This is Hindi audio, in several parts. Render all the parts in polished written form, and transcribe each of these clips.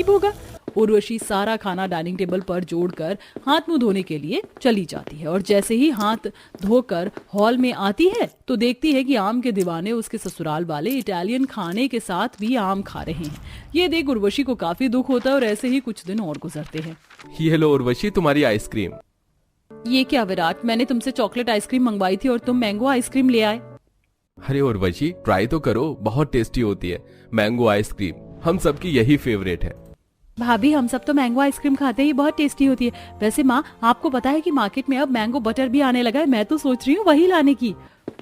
नसीब होगा। उर्वशी सारा खाना डाइनिंग टेबल पर जोड़कर हाथ मुंह धोने के लिए चली जाती है और जैसे ही हाथ धोकर हॉल में आती है तो देखती है कि आम के दीवाने उसके ससुराल वाले इटालियन खाने के साथ भी आम खा रहे हैं। ये देख उर्वशी को काफी दुख होता है और ऐसे ही कुछ दिन और गुजरते हैं। ये लो उर्वशी तुम्हारी आइसक्रीम। ये क्या विराट, मैंने तुमसे चॉकलेट आइसक्रीम मंगवाई थी और तुम मैंगो आइसक्रीम ले आए। अरे उर्वशी ट्राई तो करो, बहुत टेस्टी होती है मैंगो आइसक्रीम, हम सबकी यही फेवरेट है। भाभी हम सब तो मैंगो आइसक्रीम खाते हैं, बहुत टेस्टी होती है। वैसे माँ आपको पता है कि मार्केट में अब मैंगो बटर भी आने लगा है, मैं तो सोच रही हूँ वही लाने की।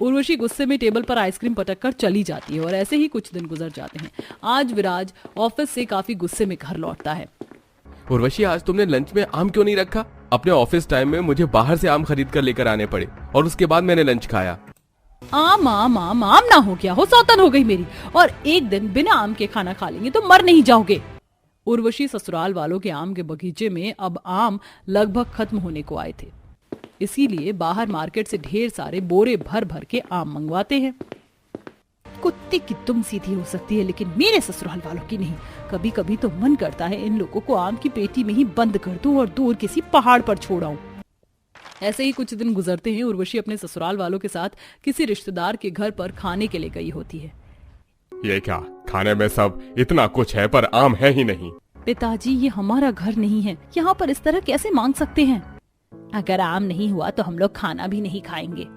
उर्वशी गुस्से में टेबल पर आइसक्रीम पटक कर चली जाती है और ऐसे ही कुछ दिन गुजर जाते हैं। आज विराज ऑफिस से काफी गुस्से में घर लौटता है। उर्वशी आज तुमने लंच में आम क्यों नहीं रखा? अपने ऑफिस टाइम में मुझे बाहर से आम खरीद कर लेकर आने पड़े और उसके बाद मैंने लंच खाया। आम आम आम आम ना हो क्या हो, सौतन हो गई मेरी। और एक दिन बिना आम के खाना खा लेंगे तो मर नहीं जाओगे। उर्वशी ससुराल वालों के आम के बगीचे में अब आम लगभग खत्म होने को आए थे, इसीलिए बाहर मार्केट से ढेर सारे बोरे भर भर के आम मंगवाते हैं। कुत्ते की तुम सीधी हो सकती है लेकिन मेरे ससुराल वालों की नहीं। कभी कभी तो मन करता है इन लोगों को आम की पेटी में ही बंद कर दूं और दूर किसी पहाड़ पर छोड़ाऊं। ऐसे ही कुछ दिन गुजरते हैं। उर्वशी अपने ससुराल वालों के साथ किसी रिश्तेदार के घर पर खाने के लिए गई होती है। ये क्या, खाने में सब इतना कुछ है पर आम है ही नहीं। पिताजी ये हमारा घर नहीं है, यहाँ पर इस तरह कैसे मांग सकते हैं। अगर आम नहीं हुआ तो हम लोग खाना भी नहीं खाएंगे।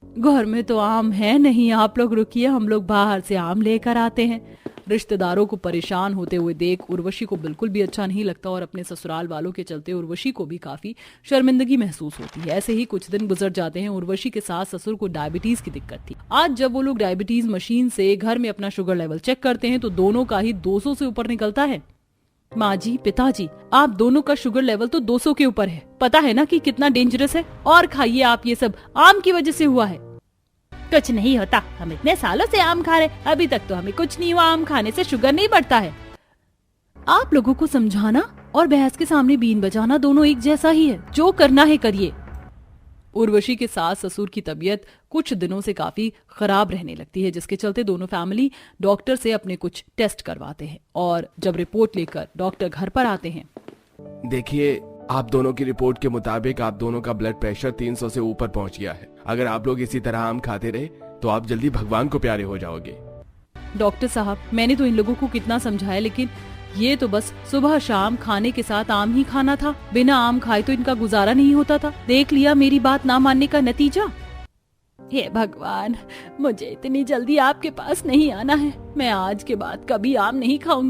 घर में तो आम है नहीं, आप लोग रुकिए, हम लोग बाहर से आम लेकर आते हैं। रिश्तेदारों को परेशान होते हुए देख उर्वशी को बिल्कुल भी अच्छा नहीं लगता और अपने ससुराल वालों के चलते उर्वशी को भी काफी शर्मिंदगी महसूस होती है। ऐसे ही कुछ दिन गुजर जाते हैं। उर्वशी के सास ससुर को डायबिटीज की दिक्कत थी। आज जब वो लोग डायबिटीज मशीन से घर में अपना शुगर लेवल चेक करते हैं तो दोनों का ही 200 से ऊपर निकलता है। माँ जी, पिताजी, आप दोनों का शुगर लेवल तो 200 के ऊपर है। पता है ना कि कितना डेंजरस है। और खाइए आप, ये सब आम की वजह से हुआ है। कुछ नहीं होता, हम इतने सालों से आम खा रहे, अभी तक तो हमें कुछ नहीं हुआ। आम खाने से शुगर नहीं बढ़ता है। आप लोगों को समझाना और बहस के सामने बीन बजाना दोनों एक जैसा ही है। जो करना है करिए। उर्वशी के सास ससुर की तबीयत कुछ दिनों से काफी खराब रहने लगती है, जिसके चलते दोनों फैमिली डॉक्टर से अपने कुछ टेस्ट करवाते हैं और जब रिपोर्ट लेकर डॉक्टर घर पर आते हैं। देखिए, आप दोनों की रिपोर्ट के मुताबिक आप दोनों का ब्लड प्रेशर 300 से ऊपर पहुंच गया है। अगर आप लोग इसी तरह आम खाते रहे तो आप जल्दी भगवान को प्यारे हो जाओगे। डॉक्टर साहब, मैंने तो इन लोगों को कितना समझाया लेकिन ये तो बस सुबह शाम खाने के साथ आम ही खाना था। बिना आम खाए तो इनका गुजारा नहीं होता था। देख लिया मेरी बात ना मानने का नतीजा। हे भगवान, मुझे इतनी जल्दी आपके पास नहीं आना है। मैं आज के बाद कभी आम नहीं खाऊंगी।